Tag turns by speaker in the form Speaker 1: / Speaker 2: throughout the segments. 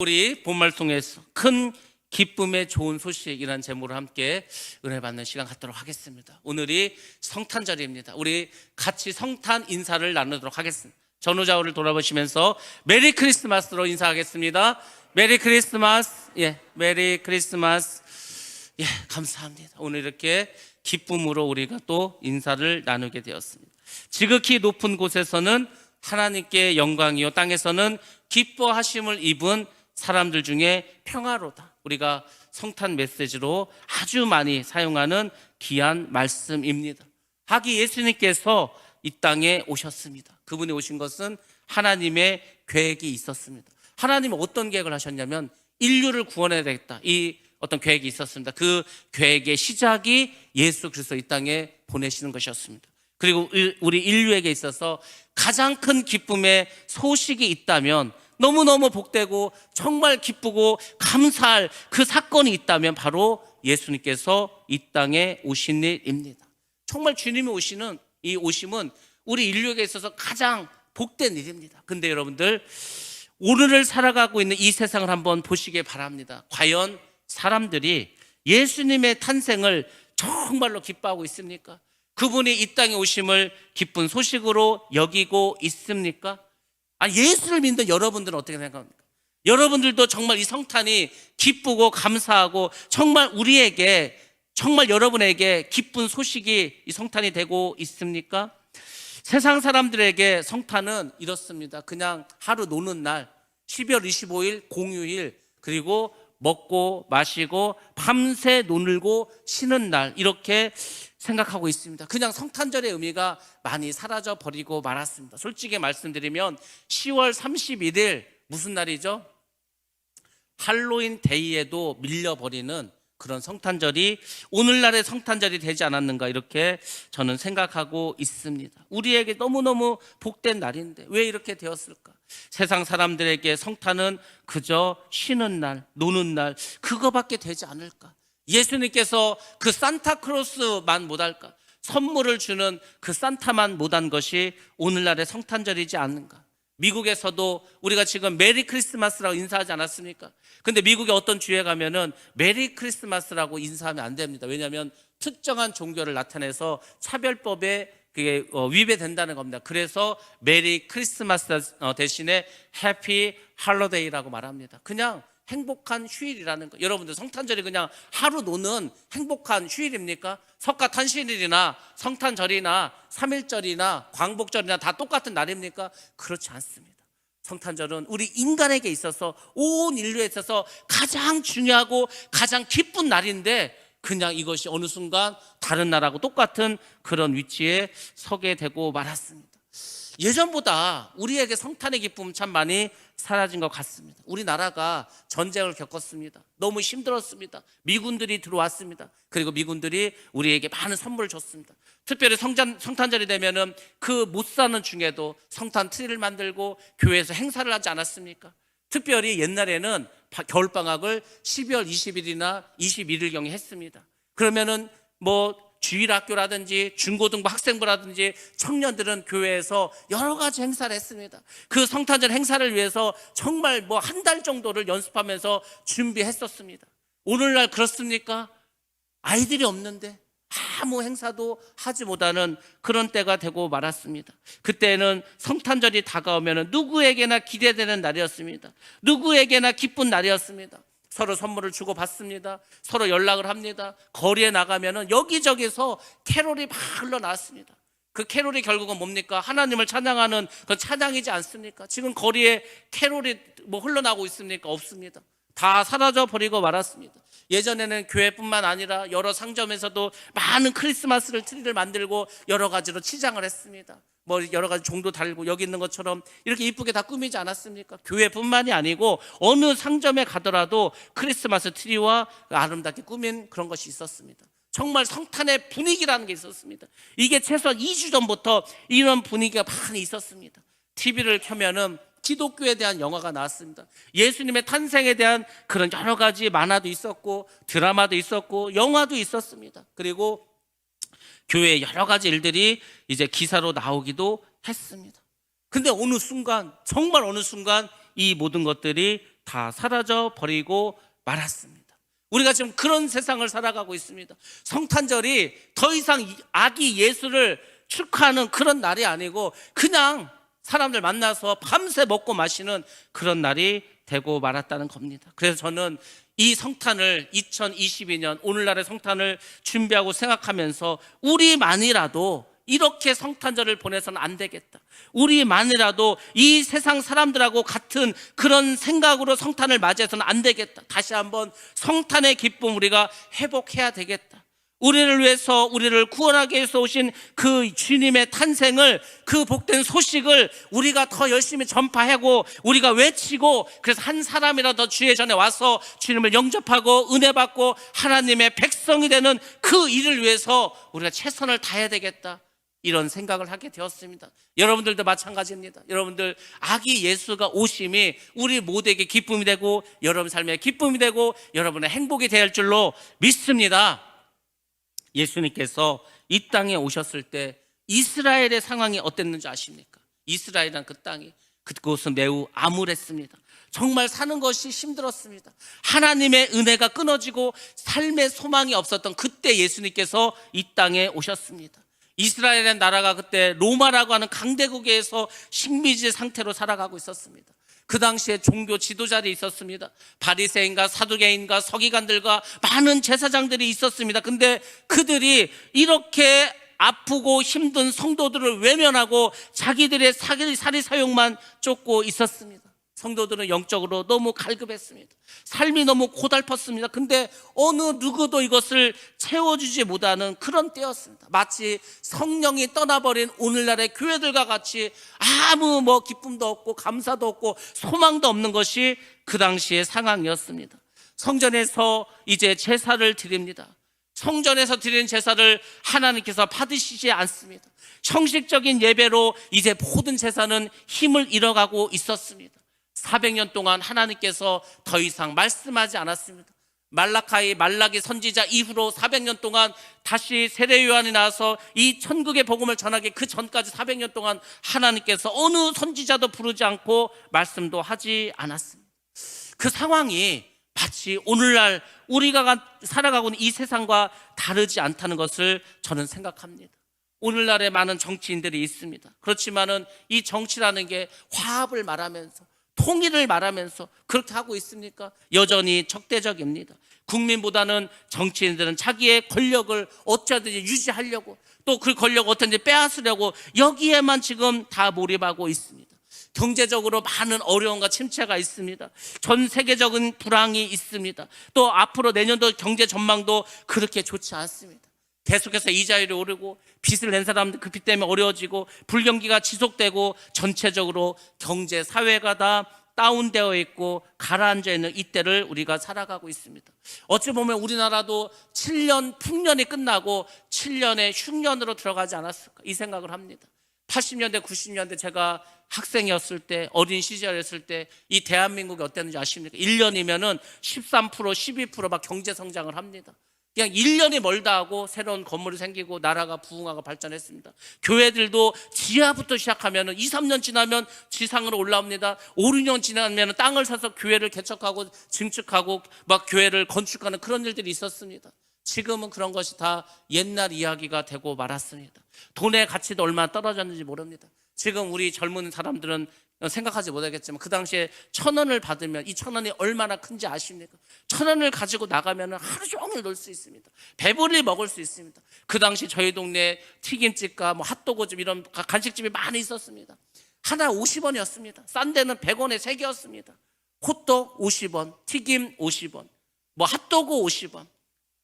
Speaker 1: 우리 본말통에서 큰 기쁨의 좋은 소식이라는 제목으로 함께 은혜 받는 시간 갖도록 하겠습니다. 오늘이 성탄절입니다. 우리 같이 성탄 인사를 나누도록 하겠습니다. 전후좌우를 돌아보시면서 메리 크리스마스로 인사하겠습니다. 메리 크리스마스. 메리 크리스마스. 감사합니다. 오늘 이렇게 기쁨으로 우리가 또 인사를 나누게 되었습니다. 지극히 높은 곳에서는 하나님께 영광이요, 땅에서는 기뻐하심을 입은 사람들 중에 평화로다. 우리가 성탄 메시지로 아주 많이 사용하는 귀한 말씀입니다. 하기 예수님께서 이 땅에 오셨습니다. 그분이 오신 것은 하나님의 계획이 있었습니다. 하나님은 어떤 계획을 하셨냐면 인류를 구원해야 되겠다, 이 어떤 계획이 있었습니다. 그 계획의 시작이 예수 그리스도 이 땅에 보내시는 것이었습니다. 그리고 우리 인류에게 있어서 가장 큰 기쁨의 소식이 있다면, 너무너무 복되고 정말 기쁘고 감사할 그 사건이 있다면 바로 예수님께서 이 땅에 오신 일입니다. 정말 주님이 오시는 이 오심은 우리 인류에게 있어서 가장 복된 일입니다. 근데 여러분들, 오늘을 살아가고 있는 이 세상을 한번 보시기 바랍니다. 과연 사람들이 예수님의 탄생을 정말로 기뻐하고 있습니까? 그분이 이 땅에 오심을 기쁜 소식으로 여기고 있습니까? 예수를 믿는 여러분들은 어떻게 생각합니까? 여러분들도 정말 이 성탄이 기쁘고 감사하고 정말 우리에게, 정말 여러분에게 기쁜 소식이 이 성탄이 되고 있습니까? 세상 사람들에게 성탄은 이렇습니다. 그냥 하루 노는 날, 12월 25일 공휴일, 그리고 먹고 마시고 밤새 놀고 쉬는 날, 이렇게 생각하고 있습니다. 그냥 성탄절의 의미가 많이 사라져 버리고 말았습니다. 솔직히 말씀드리면 10월 31일 무슨 날이죠? 할로윈 데이에도 밀려버리는 그런 성탄절이 오늘날의 성탄절이 되지 않았는가, 이렇게 저는 생각하고 있습니다. 우리에게 너무너무 복된 날인데 왜 이렇게 되었을까? 세상 사람들에게 성탄은 그저 쉬는 날, 노는 날, 그거밖에 되지 않을까? 예수님께서 그 산타크로스만 못할까? 선물을 주는 그 산타만 못한 것이 오늘날의 성탄절이지 않는가? 미국에서도 우리가 지금 메리 크리스마스라고 인사하지 않았습니까? 근데 미국의 어떤 주에 가면은 메리 크리스마스라고 인사하면 안 됩니다. 왜냐하면 특정한 종교를 나타내서 차별법에 그게 위배된다는 겁니다. 그래서 메리 크리스마스 대신에 해피 할로데이라고 말합니다. 그냥 행복한 휴일이라는 거. 여러분들, 성탄절이 그냥 하루 노는 행복한 휴일입니까? 석가탄신일이나 성탄절이나 3.1절이나 광복절이나 다 똑같은 날입니까? 그렇지 않습니다. 성탄절은 우리 인간에게 있어서, 온 인류에 있어서 가장 중요하고 가장 기쁜 날인데, 그냥 이것이 어느 순간 다른 날하고 똑같은 그런 위치에 서게 되고 말았습니다. 예전보다 우리에게 성탄의 기쁨 참 많이 사라진 것 같습니다. 우리나라가 전쟁을 겪었습니다. 너무 힘들었습니다. 미군들이 들어왔습니다. 그리고 미군들이 우리에게 많은 선물을 줬습니다. 특별히 성탄절이 되면은 그 못 사는 중에도 성탄 트리를 만들고 교회에서 행사를 하지 않았습니까? 특별히 옛날에는 겨울방학을 12월 20일이나 21일경에 했습니다. 그러면은 주일학교라든지 중고등부 학생부라든지 청년들은 교회에서 여러 가지 행사를 했습니다. 그 성탄절 행사를 위해서 정말 한 달 정도를 연습하면서 준비했었습니다. 오늘날 그렇습니까? 아이들이 없는데 아무 행사도 하지 못하는 그런 때가 되고 말았습니다. 그때는 성탄절이 다가오면 누구에게나 기대되는 날이었습니다. 누구에게나 기쁜 날이었습니다. 서로 선물을 주고 받습니다. 서로 연락을 합니다. 거리에 나가면은 여기저기서 캐롤이 막 흘러나왔습니다. 그 캐롤이 결국은 뭡니까? 하나님을 찬양하는 그 찬양이지 않습니까? 지금 거리에 캐롤이 흘러나오고 있습니까? 없습니다. 다 사라져 버리고 말았습니다. 예전에는 교회뿐만 아니라 여러 상점에서도 많은 크리스마스 트리를 만들고 여러 가지로 치장을 했습니다. 여러 가지 종도 달고 여기 있는 것처럼 이렇게 이쁘게 다 꾸미지 않았습니까? 교회뿐만이 아니고 어느 상점에 가더라도 크리스마스 트리와 아름답게 꾸민 그런 것이 있었습니다. 정말 성탄의 분위기라는 게 있었습니다. 이게 최소한 2주 전부터 이런 분위기가 많이 있었습니다. TV를 켜면은 기독교에 대한 영화가 나왔습니다. 예수님의 탄생에 대한 그런 여러 가지 만화도 있었고 드라마도 있었고 영화도 있었습니다. 그리고 교회의 여러 가지 일들이 이제 기사로 나오기도 했습니다. 근데 어느 순간, 정말 어느 순간 이 모든 것들이 다 사라져 버리고 말았습니다. 우리가 지금 그런 세상을 살아가고 있습니다. 성탄절이 더 이상 아기 예수를 축하하는 그런 날이 아니고 그냥 사람들 만나서 밤새 먹고 마시는 그런 날이 되고 말았다는 겁니다. 그래서 저는 이 성탄을 2022년 오늘날의 성탄을 준비하고 생각하면서 우리만이라도 이렇게 성탄절을 보내서는 안 되겠다. 우리만이라도 이 세상 사람들하고 같은 그런 생각으로 성탄을 맞이해서는 안 되겠다. 다시 한번 성탄의 기쁨 우리가 회복해야 되겠다. 우리를 위해서 우리를 구원하기 위해서 오신 그 주님의 탄생을, 그 복된 소식을 우리가 더 열심히 전파하고 우리가 외치고, 그래서 한 사람이라도 주의 전에 와서 주님을 영접하고 은혜 받고 하나님의 백성이 되는 그 일을 위해서 우리가 최선을 다해야 되겠다, 이런 생각을 하게 되었습니다. 여러분들도 마찬가지입니다. 여러분들 아기 예수가 오심이 우리 모두에게 기쁨이 되고 여러분 삶의 기쁨이 되고 여러분의 행복이 될 줄로 믿습니다. 예수님께서 이 땅에 오셨을 때 이스라엘의 상황이 어땠는지 아십니까? 이스라엘이란 그 땅이, 그곳은 매우 암울했습니다. 정말 사는 것이 힘들었습니다. 하나님의 은혜가 끊어지고 삶의 소망이 없었던 그때 예수님께서 이 땅에 오셨습니다. 이스라엘의 나라가 그때 로마라고 하는 강대국에서 식민지 상태로 살아가고 있었습니다. 그 당시에 종교 지도자들이 있었습니다. 바리새인과 사두개인과 서기관들과 많은 제사장들이 있었습니다. 근데 그들이 이렇게 아프고 힘든 성도들을 외면하고 자기들의 사리사욕만 쫓고 있었습니다. 성도들은 영적으로 너무 갈급했습니다. 삶이 너무 고달팠습니다. 근데 어느 누구도 이것을 채워주지 못하는 그런 때였습니다. 마치 성령이 떠나버린 오늘날의 교회들과 같이 아무 기쁨도 없고 감사도 없고 소망도 없는 것이 그 당시의 상황이었습니다. 성전에서 이제 제사를 드립니다. 성전에서 드리는 제사를 하나님께서 받으시지 않습니다. 형식적인 예배로 이제 모든 제사는 힘을 잃어가고 있었습니다. 400년 동안 하나님께서 더 이상 말씀하지 않았습니다. 말라기 선지자 이후로 400년 동안 다시 세례 요한이 나와서 이 천국의 복음을 전하기 그 전까지 400년 동안 하나님께서 어느 선지자도 부르지 않고 말씀도 하지 않았습니다. 그 상황이 마치 오늘날 우리가 살아가고 있는 이 세상과 다르지 않다는 것을 저는 생각합니다. 오늘날에 많은 정치인들이 있습니다. 그렇지만은 이 정치라는 게 화합을 말하면서 통일을 말하면서 그렇게 하고 있습니까? 여전히 적대적입니다. 국민보다는 정치인들은 자기의 권력을 어쩌든지 유지하려고, 또 그 권력을 어떻게든지 빼앗으려고 여기에만 지금 다 몰입하고 있습니다. 경제적으로 많은 어려움과 침체가 있습니다. 전 세계적인 불황이 있습니다. 또 앞으로 내년도 경제 전망도 그렇게 좋지 않습니다. 계속해서 이자율이 오르고 빚을 낸 사람들 그 빚 때문에 어려워지고 불경기가 지속되고 전체적으로 경제 사회가 다 다운되어 있고 가라앉아 있는 이때를 우리가 살아가고 있습니다. 어찌 보면 우리나라도 7년 풍년이 끝나고 7년의 흉년으로 들어가지 않았을까, 이 생각을 합니다. 80년대 90년대 제가 학생이었을 때, 어린 시절이었을 때 이 대한민국이 어땠는지 아십니까? 1년이면은 13% 12% 경제 성장을 합니다. 그냥 1년이 멀다 하고 새로운 건물이 생기고 나라가 부흥하고 발전했습니다. 교회들도 지하부터 시작하면 2, 3년 지나면 지상으로 올라옵니다. 5, 6년 지나면 땅을 사서 교회를 개척하고 증축하고 교회를 건축하는 그런 일들이 있었습니다. 지금은 그런 것이 다 옛날 이야기가 되고 말았습니다. 돈의 가치도 얼마나 떨어졌는지 모릅니다. 지금 우리 젊은 사람들은 생각하지 못하겠지만 그 당시에 1,000원을 받으면 이 1,000원이 얼마나 큰지 아십니까? 1,000원을 가지고 나가면 하루 종일 놀 수 있습니다. 배불리 먹을 수 있습니다. 그 당시 저희 동네에 튀김집과 핫도그집 이런 간식집이 많이 있었습니다. 하나 50원이었습니다. 싼 데는 100원에 3개였습니다. 호떡 50원, 튀김 50원, 핫도그 50원.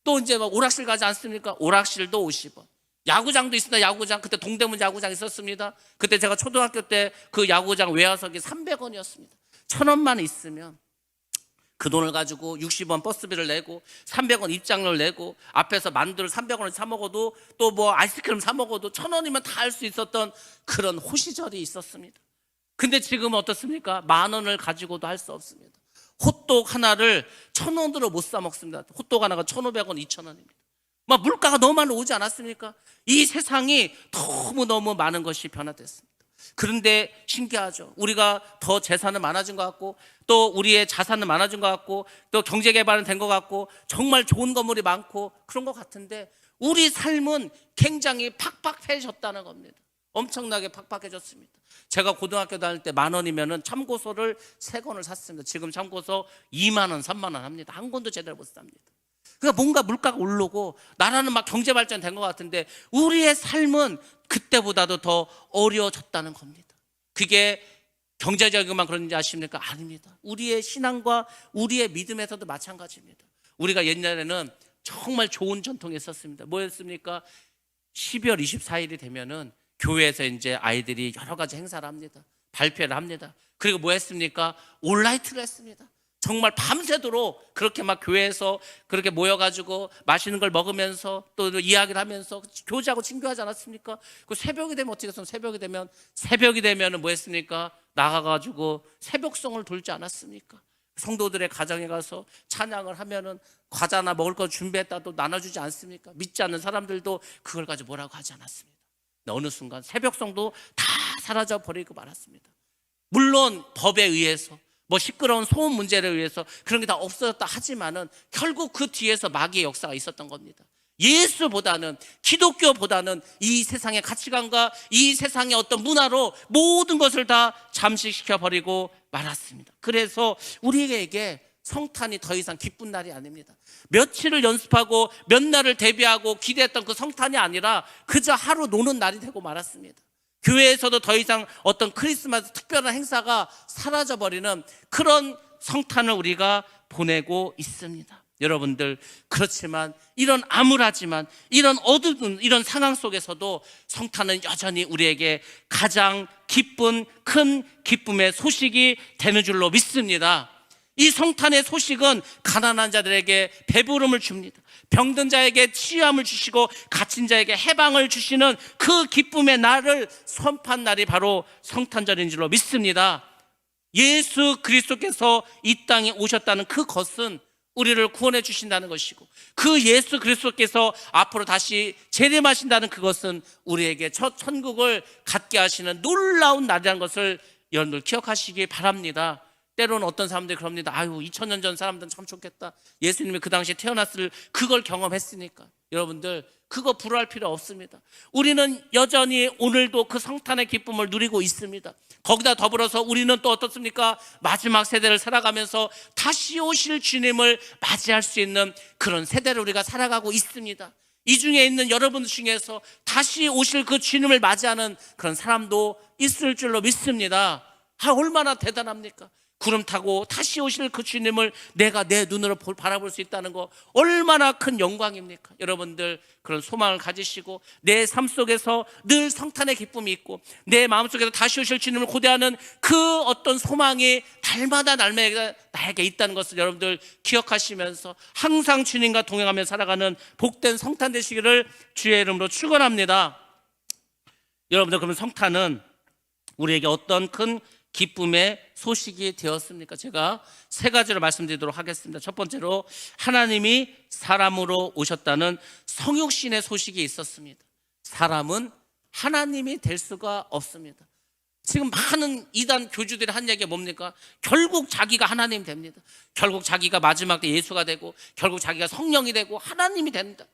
Speaker 1: 또 이제 오락실 가지 않습니까? 오락실도 50원. 야구장도 있습니다. 야구장. 그때 동대문 야구장 있었습니다. 그때 제가 초등학교 때 그 야구장 외화석이 300원이었습니다. 1,000원만 있으면 그 돈을 가지고 60원 버스비를 내고 300원 입장료를 내고 앞에서 만두를 300원을 사 먹어도 또 아이스크림 사 먹어도 1,000원이면 다 할 수 있었던 그런 호시절이 있었습니다. 근데 지금은 어떻습니까? 10,000원을 가지고도 할 수 없습니다. 호떡 하나를 1,000원으로 못 사 먹습니다. 호떡 하나가 1,500원, 2,000원입니다. 물가가 너무 많이 오지 않았습니까? 이 세상이 너무너무 많은 것이 변화됐습니다. 그런데 신기하죠. 우리가 더 재산은 많아진 것 같고, 또 우리의 자산은 많아진 것 같고, 또 경제개발은 된 것 같고, 정말 좋은 건물이 많고 그런 것 같은데, 우리 삶은 굉장히 팍팍해졌다는 겁니다. 엄청나게 팍팍해졌습니다. 제가 고등학교 다닐 때 10,000원이면 참고서를 3권을 샀습니다. 지금 참고서 20,000원, 30,000원 합니다. 한 권도 제대로 못 삽니다. 그러니까 뭔가 물가가 오르고 나라는 막 경제 발전된 것 같은데, 우리의 삶은 그때보다도 더 어려워졌다는 겁니다. 그게 경제적인만 그런지 아십니까? 아닙니다. 우리의 신앙과 우리의 믿음에서도 마찬가지입니다. 우리가 옛날에는 정말 좋은 전통이 있었습니다. 뭐였습니까? 12월 24일이 되면은 교회에서 이제 아이들이 여러 가지 행사를 합니다. 발표를 합니다. 그리고 뭐 했습니까? 올라이트를 했습니다. 정말 밤새도록 그렇게 막 교회에서 그렇게 모여가지고 맛있는 걸 먹으면서 또 이야기를 하면서 교제하고 친교하지 않았습니까? 그 새벽이 되면 어떻게 해서 새벽이 되면은 뭐 했습니까? 나가가지고 새벽송을 돌지 않았습니까? 성도들의 가정에 가서 찬양을 하면은 과자나 먹을 거 준비했다 또 나눠주지 않습니까? 믿지 않는 사람들도 그걸 가지고 뭐라고 하지 않았습니다. 어느 순간 새벽송도 다 사라져 버리고 말았습니다. 물론 법에 의해서 뭐 시끄러운 소음 문제를 의해서 그런 게 다 없어졌다 하지만은 결국 그 뒤에서 마귀의 역사가 있었던 겁니다. 예수보다는, 기독교보다는 이 세상의 가치관과 이 세상의 어떤 문화로 모든 것을 다 잠식시켜 버리고 말았습니다. 그래서 우리에게 성탄이 더 이상 기쁜 날이 아닙니다. 며칠을 연습하고 몇 날을 대비하고 기대했던 그 성탄이 아니라 그저 하루 노는 날이 되고 말았습니다. 교회에서도 더 이상 어떤 크리스마스 특별한 행사가 사라져버리는 그런 성탄을 우리가 보내고 있습니다. 여러분들, 그렇지만 이런 암울하지만 이런 어두운 이런 상황 속에서도 성탄은 여전히 우리에게 가장 기쁜 큰 기쁨의 소식이 되는 줄로 믿습니다. 이 성탄의 소식은 가난한 자들에게 배부름을 줍니다. 병든 자에게 치유함을 주시고 갇힌 자에게 해방을 주시는 그 기쁨의 날을 선포한 날이 바로 성탄절인 줄로 믿습니다. 예수 그리스도께서 이 땅에 오셨다는 그것은 우리를 구원해 주신다는 것이고, 그 예수 그리스도께서 앞으로 다시 재림하신다는 그것은 우리에게 첫 천국을 갖게 하시는 놀라운 날이라는 것을 여러분들 기억하시기 바랍니다. 때로는 어떤 사람들이 그럽니다. 아유, 2000년 전 사람들은 참 좋겠다. 예수님이 그 당시에 태어났을 그걸 경험했으니까. 여러분들, 그거 불화할 필요 없습니다. 우리는 여전히 오늘도 그 성탄의 기쁨을 누리고 있습니다. 거기다 더불어서 우리는 또 어떻습니까? 마지막 세대를 살아가면서 다시 오실 주님을 맞이할 수 있는 그런 세대를 우리가 살아가고 있습니다. 이 중에 있는 여러분 중에서 다시 오실 그 주님을 맞이하는 그런 사람도 있을 줄로 믿습니다. 얼마나 대단합니까? 구름 타고 다시 오실 그 주님을 내가 내 눈으로 바라볼 수 있다는 거 얼마나 큰 영광입니까? 여러분들, 그런 소망을 가지시고 내 삶 속에서 늘 성탄의 기쁨이 있고 내 마음속에서 다시 오실 주님을 고대하는 그 어떤 소망이 날마다 나에게 있다는 것을 여러분들 기억하시면서 항상 주님과 동행하며 살아가는 복된 성탄 되시기를 주의 이름으로 축원합니다. 여러분들, 그러면 성탄은 우리에게 어떤 큰 기쁨의 소식이 되었습니까? 제가 3가지로 말씀드리도록 하겠습니다. 첫 번째로, 하나님이 사람으로 오셨다는 성육신의 소식이 있었습니다. 사람은 하나님이 될 수가 없습니다. 지금 많은 이단 교주들이 한 얘기가 뭡니까? 결국 자기가 하나님 됩니다. 결국 자기가 마지막 때 예수가 되고 결국 자기가 성령이 되고 하나님이 된다.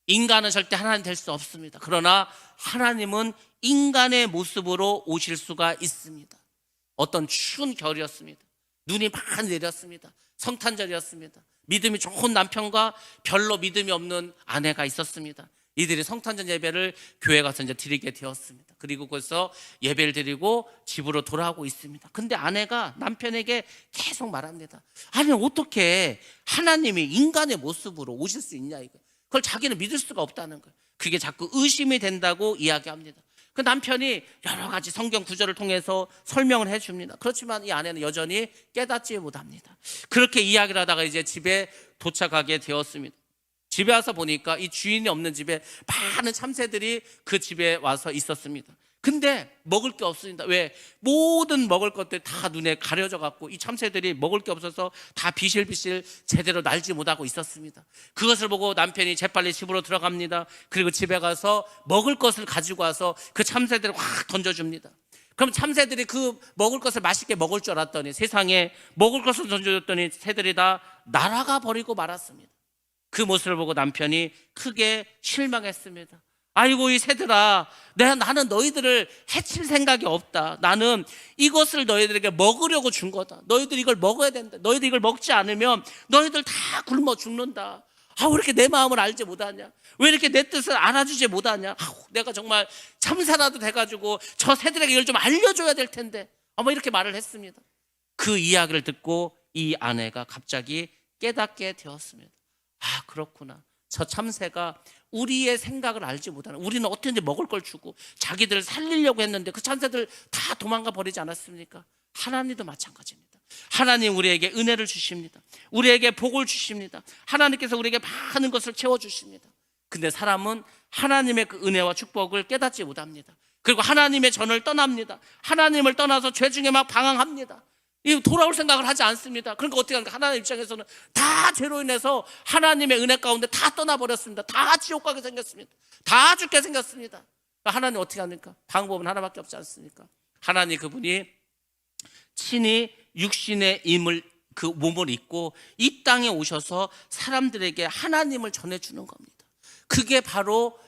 Speaker 1: 인간은 절대 하나님 될 수 없습니다. 그러나 하나님은 인간의 모습으로 오실 수가 있습니다. 어떤 추운 겨울이었습니다. 눈이 많이 내렸습니다. 성탄절이었습니다. 믿음이 좋은 남편과 별로 믿음이 없는 아내가 있었습니다. 이들이 성탄절 예배를 교회 가서 이제 드리게 되었습니다. 그리고 거기서 예배를 드리고 집으로 돌아오고 있습니다. 근데 아내가 남편에게 계속 말합니다. 아니, 어떻게 하나님이 인간의 모습으로 오실 수 있냐, 이거. 그걸 자기는 믿을 수가 없다는 거예요. 그게 자꾸 의심이 된다고 이야기합니다. 그 남편이 여러 가지 성경 구절을 통해서 설명을 해줍니다. 그렇지만 이 아내는 여전히 깨닫지 못합니다. 그렇게 이야기를 하다가 이제 집에 도착하게 되었습니다. 집에 와서 보니까 이 주인이 없는 집에 많은 참새들이 그 집에 와서 있었습니다. 근데 먹을 게 없습니다. 왜? 모든 먹을 것들 다 눈에 가려져 갖고 이 참새들이 먹을 게 없어서 다 비실비실 제대로 날지 못하고 있었습니다. 그것을 보고 남편이 재빨리 집으로 들어갑니다. 그리고 집에 가서 먹을 것을 가지고 와서 그 참새들을 확 던져줍니다. 그럼 참새들이 그 먹을 것을 맛있게 먹을 줄 알았더니 세상에 먹을 것을 던져줬더니 새들이 다 날아가 버리고 말았습니다. 그 모습을 보고 남편이 크게 실망했습니다. 아이고 이 새들아, 나는 너희들을 해칠 생각이 없다. 나는 이것을 너희들에게 먹으려고 준 거다. 너희들이 이걸 먹어야 된다. 너희들이 이걸 먹지 않으면 너희들 다 굶어 죽는다. 왜 이렇게 내 마음을 알지 못하냐? 왜 이렇게 내 뜻을 알아주지 못하냐? 내가 정말 참사라도 돼가지고 저 새들에게 이걸 좀 알려줘야 될 텐데. 이렇게 말을 했습니다. 그 이야기를 듣고 이 아내가 갑자기 깨닫게 되었습니다. 그렇구나. 저 참새가 우리의 생각을 알지 못하는, 우리는 어떻게든지 먹을 걸 주고 자기들을 살리려고 했는데 그 참새들 다 도망가 버리지 않았습니까? 하나님도 마찬가지입니다. 하나님 우리에게 은혜를 주십니다. 우리에게 복을 주십니다. 하나님께서 우리에게 많은 것을 채워주십니다. 근데 사람은 하나님의 그 은혜와 축복을 깨닫지 못합니다. 그리고 하나님의 전을 떠납니다. 하나님을 떠나서 죄 중에 막 방황합니다. 돌아올 생각을 하지 않습니다. 그러니까 어떻게 합니까? 하나님 입장에서는 다 죄로 인해서 하나님의 은혜 가운데 다 떠나버렸습니다. 다 지옥 가게 생겼습니다. 다 죽게 생겼습니다. 하나님 어떻게 합니까? 방법은 하나밖에 없지 않습니까? 하나님 그분이 친히 육신의 그 몸을 입고 이 땅에 오셔서 사람들에게 하나님을 전해주는 겁니다. 그게 바로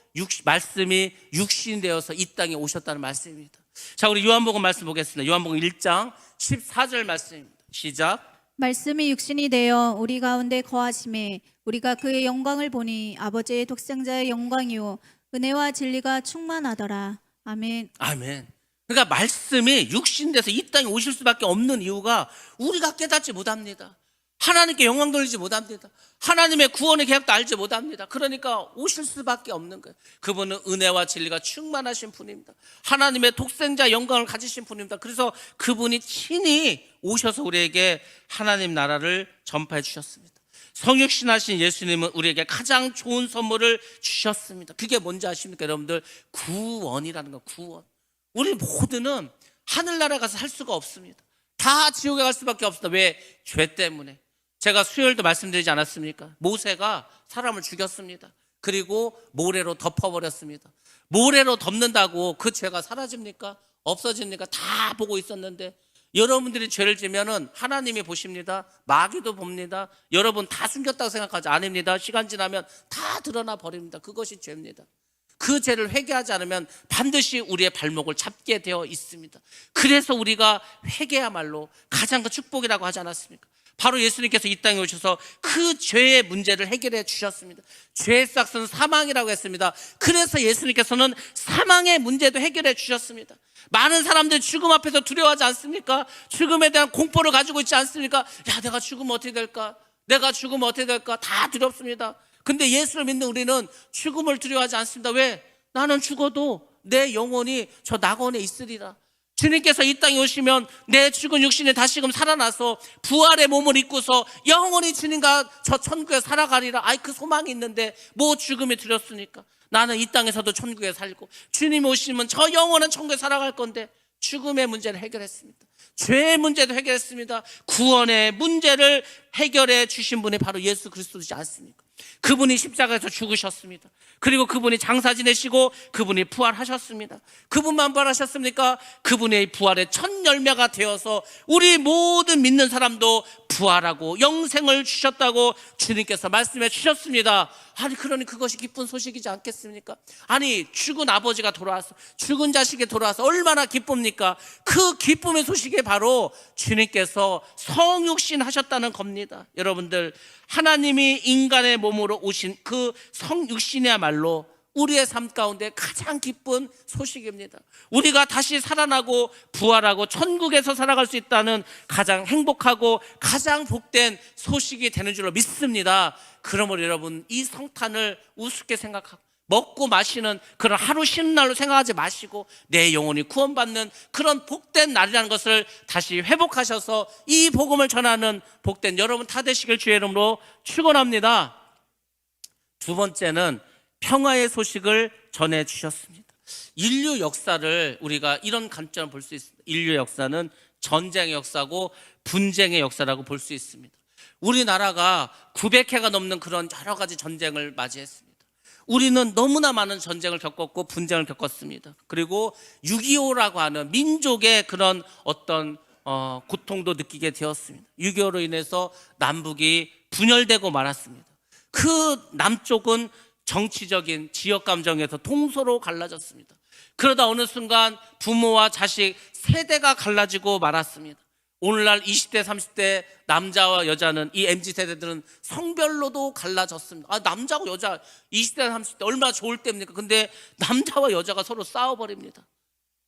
Speaker 1: 말씀이 육신 되어서 이 땅에 오셨다는 말씀입니다. 자, 우리 요한복음 말씀 보겠습니다. 요한복음 1장 14절 말씀입니다. 시작.
Speaker 2: 말씀이 육신이 되어 우리 가운데 거하심에 우리가 그의 영광을 보니 아버지의 독생자의 영광이요 은혜와 진리가 충만하더라. 아멘.
Speaker 1: 아멘. 그러니까 말씀이 육신 돼서 이 땅에 오실 수밖에 없는 이유가 우리가 깨닫지 못합니다. 하나님께 영광 돌리지 못합니다. 하나님의 구원의 계약도 알지 못합니다. 그러니까 오실 수밖에 없는 거예요. 그분은 은혜와 진리가 충만하신 분입니다. 하나님의 독생자 영광을 가지신 분입니다. 그래서 그분이 친히 오셔서 우리에게 하나님 나라를 전파해 주셨습니다. 성육신하신 예수님은 우리에게 가장 좋은 선물을 주셨습니다. 그게 뭔지 아십니까 여러분들? 구원이라는 거. 구원. 우리 모두는 하늘나라에 가서 살 수가 없습니다. 다 지옥에 갈 수밖에 없습니다. 왜? 죄 때문에. 제가 수요일도 말씀드리지 않았습니까? 모세가 사람을 죽였습니다. 그리고 모래로 덮어버렸습니다. 모래로 덮는다고 그 죄가 사라집니까? 없어집니까? 다 보고 있었는데 여러분들이 죄를 지면은 하나님이 보십니다. 마귀도 봅니다. 여러분 다 숨겼다고 생각하지 아닙니다. 시간 지나면 다 드러나 버립니다. 그것이 죄입니다. 그 죄를 회개하지 않으면 반드시 우리의 발목을 잡게 되어 있습니다. 그래서 우리가 회개야말로 가장 큰 축복이라고 하지 않았습니까? 바로 예수님께서 이 땅에 오셔서 그 죄의 문제를 해결해 주셨습니다. 죄의 싹은 사망이라고 했습니다. 그래서 예수님께서는 사망의 문제도 해결해 주셨습니다. 많은 사람들이 죽음 앞에서 두려워하지 않습니까? 죽음에 대한 공포를 가지고 있지 않습니까? 내가 죽으면 어떻게 될까? 내가 죽으면 어떻게 될까? 다 두렵습니다. 근데 예수를 믿는 우리는 죽음을 두려워하지 않습니다. 왜? 나는 죽어도 내 영혼이 저 낙원에 있으리라. 주님께서 이 땅에 오시면 내 죽은 육신이 다시금 살아나서 부활의 몸을 입고서 영원히 주님과 저 천국에 살아가리라. 그 소망이 있는데 뭐 죽음이 두렵습니까? 나는 이 땅에서도 천국에 살고 주님이 오시면 저 영원한 천국에 살아갈 건데 죽음의 문제를 해결했습니다. 죄의 문제도 해결했습니다. 구원의 문제를 해결해 주신 분이 바로 예수 그리스도이지 않습니까? 그분이 십자가에서 죽으셨습니다. 그리고 그분이 장사 지내시고 그분이 부활하셨습니다. 그분만 부활하셨습니까? 그분의 부활의 첫 열매가 되어서 우리 모든 믿는 사람도 부활하고 영생을 주셨다고 주님께서 말씀해 주셨습니다. 그러니 그것이 기쁜 소식이지 않겠습니까? 죽은 아버지가 돌아와서 죽은 자식이 돌아와서 얼마나 기쁩니까? 그 기쁨의 소식이 바로 주님께서 성육신 하셨다는 겁니다. 여러분들, 하나님이 인간의 몸으로 오신 그 성육신이야말로 우리의 삶 가운데 가장 기쁜 소식입니다. 우리가 다시 살아나고 부활하고 천국에서 살아갈 수 있다는 가장 행복하고 가장 복된 소식이 되는 줄로 믿습니다. 그러므로 여러분, 이 성탄을 우습게 생각하고 먹고 마시는 그런 하루 쉬는 날로 생각하지 마시고 내 영혼이 구원받는 그런 복된 날이라는 것을 다시 회복하셔서 이 복음을 전하는 복된 여러분 다 되시길 주의 이름으로 축원합니다. 두 번째는 평화의 소식을 전해 주셨습니다. 인류 역사를 우리가 이런 관점을 볼 수 있습니다. 인류 역사는 전쟁의 역사고 분쟁의 역사라고 볼 수 있습니다. 우리나라가 900회가 넘는 그런 여러 가지 전쟁을 맞이했습니다. 우리는 너무나 많은 전쟁을 겪었고 분쟁을 겪었습니다. 그리고 6.25라고 하는 민족의 그런 어떤 고통도 느끼게 되었습니다. 6.25로 인해서 남북이 분열되고 말았습니다. 그 남쪽은 정치적인 지역 감정에서 통소로 갈라졌습니다. 그러다 어느 순간 부모와 자식 세대가 갈라지고 말았습니다. 오늘날 20대 30대 남자와 여자는, 이 MZ세대들은 성별로도 갈라졌습니다. 남자고 여자 20대 30대 얼마나 좋을 때입니까? 근데 남자와 여자가 서로 싸워버립니다.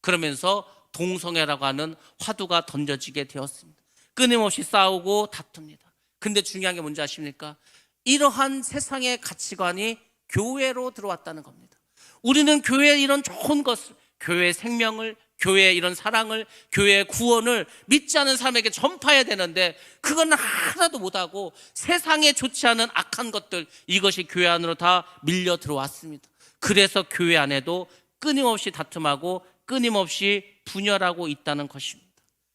Speaker 1: 그러면서 동성애라고 하는 화두가 던져지게 되었습니다. 끊임없이 싸우고 다툽니다. 근데 중요한 게 뭔지 아십니까? 이러한 세상의 가치관이 교회로 들어왔다는 겁니다. 우리는 교회의 이런 좋은 것을, 교회의 생명을, 교회의 이런 사랑을, 교회의 구원을 믿지 않은 사람에게 전파해야 되는데 그건 하나도 못하고 세상에 좋지 않은 악한 것들, 이것이 교회 안으로 다 밀려 들어왔습니다. 그래서 교회 안에도 끊임없이 다툼하고 끊임없이 분열하고 있다는 것입니다.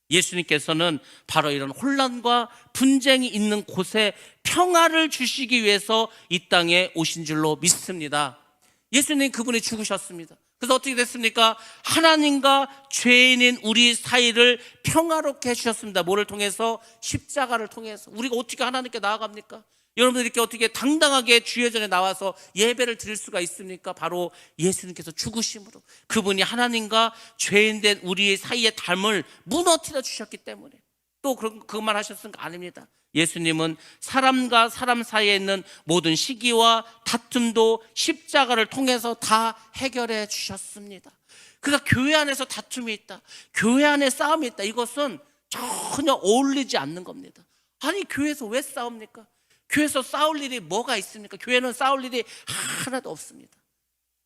Speaker 1: 예수님께서는 바로 이런 혼란과 분쟁이 있는 곳에 평화를 주시기 위해서 이 땅에 오신 줄로 믿습니다. 예수님 그분이 죽으셨습니다. 그래서 어떻게 됐습니까? 하나님과 죄인인 우리 사이를 평화롭게 해주셨습니다. 뭐를 통해서? 십자가를 통해서. 우리가 어떻게 하나님께 나아갑니까? 여러분들 이렇게 어떻게 당당하게 주의 전에 나와서 예배를 드릴 수가 있습니까? 바로 예수님께서 죽으심으로, 그분이 하나님과 죄인된 우리 사이의 담을 무너뜨려 주셨기 때문에. 또 그것만 하셨은 거 아닙니다. 예수님은 사람과 사람 사이에 있는 모든 시기와 다툼도 십자가를 통해서 다 해결해 주셨습니다. 그러니까 교회 안에서 다툼이 있다, 교회 안에 싸움이 있다, 이것은 전혀 어울리지 않는 겁니다. 아니, 교회에서 왜 싸웁니까? 교회에서 싸울 일이 뭐가 있습니까? 교회는 싸울 일이 하나도 없습니다.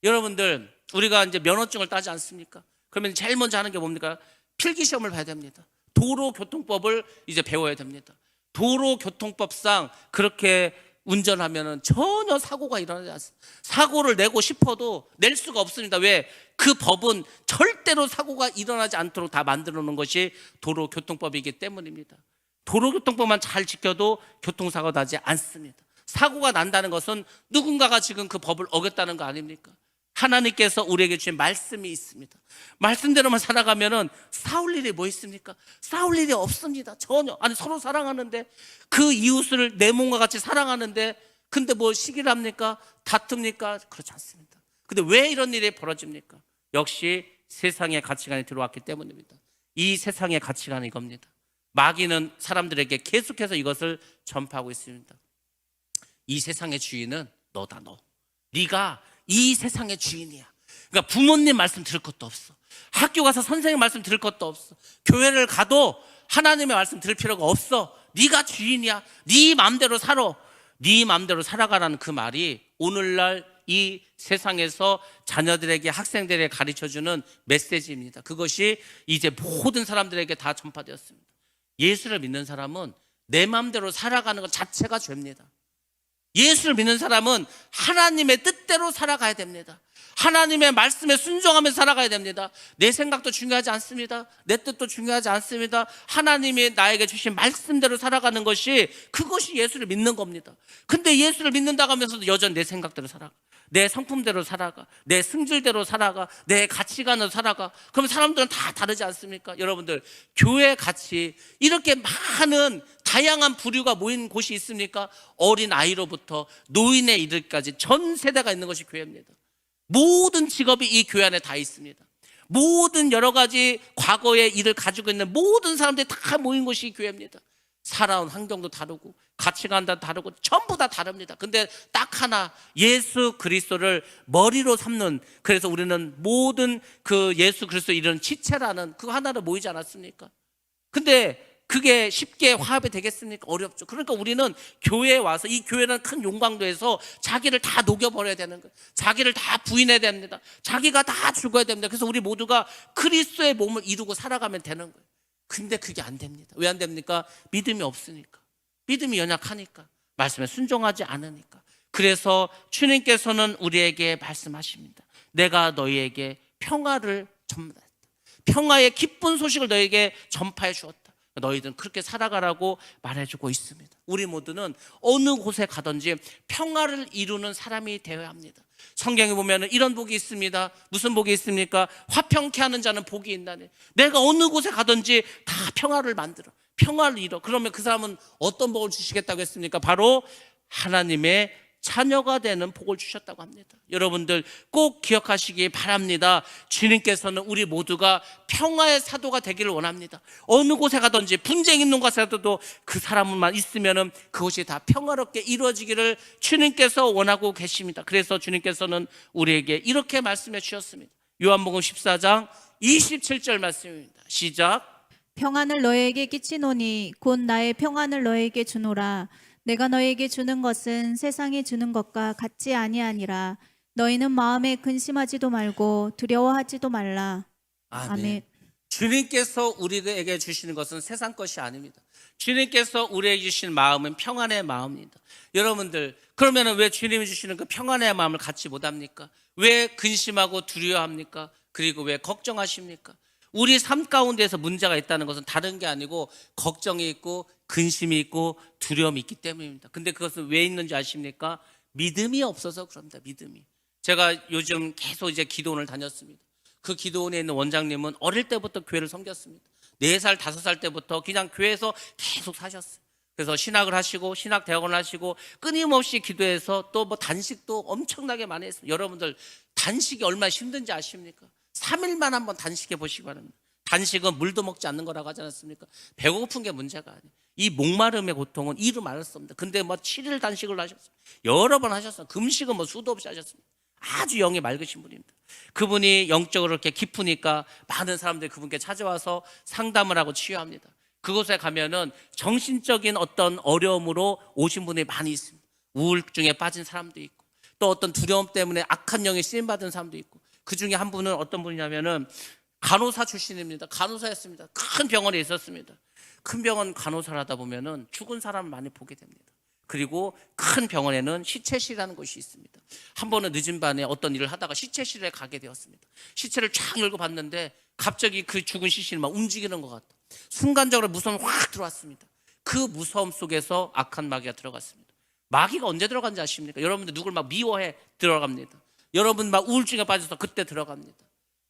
Speaker 1: 여러분들, 우리가 이제 면허증을 따지 않습니까? 그러면 제일 먼저 하는 게 뭡니까? 필기시험을 봐야 됩니다. 도로교통법을 이제 배워야 됩니다. 도로교통법상 그렇게 운전하면 전혀 사고가 일어나지 않습니다. 사고를 내고 싶어도 낼 수가 없습니다. 왜? 그 법은 절대로 사고가 일어나지 않도록 다 만들어 놓은 것이 도로교통법이기 때문입니다. 도로교통법만 잘 지켜도 교통사고가 나지 않습니다. 사고가 난다는 것은 누군가가 지금 그 법을 어겼다는 거 아닙니까? 하나님께서 우리에게 주신 말씀이 있습니다. 말씀대로만 살아가면은 싸울 일이 뭐 있습니까? 싸울 일이 없습니다. 전혀. 아니, 서로 사랑하는데, 그 이웃을 내 몸과 같이 사랑하는데, 근데 뭐 시기를 합니까? 다툽니까? 그렇지 않습니다. 근데 왜 이런 일이 벌어집니까? 역시 세상의 가치관이 들어왔기 때문입니다. 이 세상의 가치관은 이겁니다. 마귀는 사람들에게 계속해서 이것을 전파하고 있습니다. 이 세상의 주인은 너다, 너. 네가 이 세상의 주인이야. 그러니까 부모님 말씀 들을 것도 없어. 학교 가서 선생님 말씀 들을 것도 없어. 교회를 가도 하나님의 말씀 들을 필요가 없어. 네가 주인이야. 네 마음대로 살아. 네 마음대로 살아가라는 그 말이 오늘날 이 세상에서 자녀들에게, 학생들에게 가르쳐주는 메시지입니다. 그것이 이제 모든 사람들에게 다 전파되었습니다. 예수를 믿는 사람은 내 마음대로 살아가는 것 자체가 죄입니다. 예수를 믿는 사람은 하나님의 뜻대로 살아가야 됩니다. 하나님의 말씀에 순종하면서 살아가야 됩니다. 내 생각도 중요하지 않습니다. 내 뜻도 중요하지 않습니다. 하나님이 나에게 주신 말씀대로 살아가는 것이, 그것이 예수를 믿는 겁니다. 근데 예수를 믿는다고 하면서도 여전히 내 생각대로 살아가, 내 성품대로 살아가, 내 승질대로 살아가, 내 가치관으로 살아가. 그럼 사람들은 다 다르지 않습니까? 여러분들, 교회 같이 이렇게 많은 다양한 부류가 모인 곳이 있습니까? 어린 아이로부터 노인에 이르기까지 전 세대가 있는 것이 교회입니다. 모든 직업이 이 교회 안에 다 있습니다. 모든 여러 가지 과거의 일을 가지고 있는 모든 사람들이 다 모인 곳이 교회입니다. 살아온 환경도 다르고 가치관도 다르고 전부 다 다릅니다. 근데 딱 하나, 예수 그리스도를 머리로 삼는, 그래서 우리는 모든 그 예수 그리스도 이런 지체라는 그거 하나로 모이지 않았습니까? 근데 그게 쉽게 화합이 되겠습니까? 어렵죠. 그러니까 우리는 교회에 와서, 이 교회는 큰 용광도에서 자기를 다 녹여버려야 되는 거예요. 자기를 다 부인해야 됩니다. 자기가 다 죽어야 됩니다. 그래서 우리 모두가 그리스도의 몸을 이루고 살아가면 되는 거예요. 근데 그게 안 됩니다. 왜 안 됩니까? 믿음이 없으니까, 믿음이 연약하니까, 말씀에 순종하지 않으니까. 그래서 주님께서는 우리에게 말씀하십니다. 내가 너희에게 평화를 전달했다. 평화의 기쁜 소식을 너희에게 전파해 주었다. 너희들은 그렇게 살아가라고 말해주고 있습니다. 우리 모두는 어느 곳에 가든지 평화를 이루는 사람이 되어야 합니다. 성경에 보면 이런 복이 있습니다. 무슨 복이 있습니까? 화평케 하는 자는 복이 있나니. 내가 어느 곳에 가든지 다 평화를 만들어, 평화를 이뤄. 그러면 그 사람은 어떤 복을 주시겠다고 했습니까? 바로 하나님의 자녀가 되는 복을 주셨다고 합니다. 여러분들 꼭 기억하시기 바랍니다. 주님께서는 우리 모두가 평화의 사도가 되기를 원합니다. 어느 곳에 가든지 분쟁 있는 곳에서도 그 사람만 있으면 그것이 다 평화롭게 이루어지기를 주님께서 원하고 계십니다. 그래서 주님께서는 우리에게 이렇게 말씀해 주셨습니다. 요한복음 14장 27절 말씀입니다. 시작.
Speaker 2: 평안을 너에게 끼치노니 곧 나의 평안을 너에게 주노라. 내가 너에게 주는 것은 세상이 주는 것과 같지 아니하니라. 너희는 마음에 근심하지도 말고 두려워하지도 말라. 아멘.
Speaker 1: 주님께서 우리에게 주시는 것은 세상 것이 아닙니다. 주님께서 우리에게 주신 마음은 평안의 마음입니다. 여러분들, 그러면 왜 주님이 주시는 그 평안의 마음을 갖지 못합니까? 왜 근심하고 두려워합니까? 그리고 왜 걱정하십니까? 우리 삶 가운데서 문제가 있다는 것은 다른 게 아니고 걱정이 있고 근심이 있고 두려움이 있기 때문입니다. 근데 그것은 왜 있는지 아십니까? 믿음이 없어서 그럽니다. 믿음이. 제가 요즘 계속 이제 기도원을 다녔습니다. 그 기도원에 있는 원장님은 어릴 때부터 교회를 섬겼습니다. 4살, 5살 때부터 그냥 교회에서 계속 사셨어요. 그래서 신학을 하시고 신학대학원을 하시고 끊임없이 기도해서 또 뭐 단식도 엄청나게 많이 했습니다. 여러분들 단식이 얼마나 힘든지 아십니까? 3일만 한번 단식해 보시기 바랍니다. 단식은 물도 먹지 않는 거라고 하지 않았습니까? 배고픈 게 문제가 아니에요. 이 목마름의 고통은 이루 말할 수 없습니다. 근데 뭐 7일 단식을 하셨어요. 여러 번 하셨어요. 금식은 뭐 수도 없이 하셨습니다. 아주 영이 맑으신 분입니다. 그분이 영적으로 이렇게 깊으니까 많은 사람들이 그분께 찾아와서 상담을 하고 치유합니다. 그곳에 가면은 정신적인 어떤 어려움으로 오신 분이 많이 있습니다. 우울증에 빠진 사람도 있고 또 어떤 두려움 때문에 악한 영에 쓰임받은 사람도 있고 그 중에 한 분은 어떤 분이냐면은 간호사 출신입니다. 간호사였습니다. 큰 병원에 있었습니다. 큰 병원 간호사를 하다 보면은 죽은 사람을 많이 보게 됩니다. 그리고 큰 병원에는 시체실이라는 곳이 있습니다. 한 번은 늦은 밤에 어떤 일을 하다가 시체실에 가게 되었습니다. 시체를 쫙 열고 봤는데 갑자기 그 죽은 시신이 막 움직이는 것 같다. 순간적으로 무서움이 확 들어왔습니다. 그 무서움 속에서 악한 마귀가 들어갔습니다. 마귀가 언제 들어간지 아십니까? 여러분들 누굴 막 미워해 들어갑니다. 여러분 막 우울증에 빠져서 그때 들어갑니다.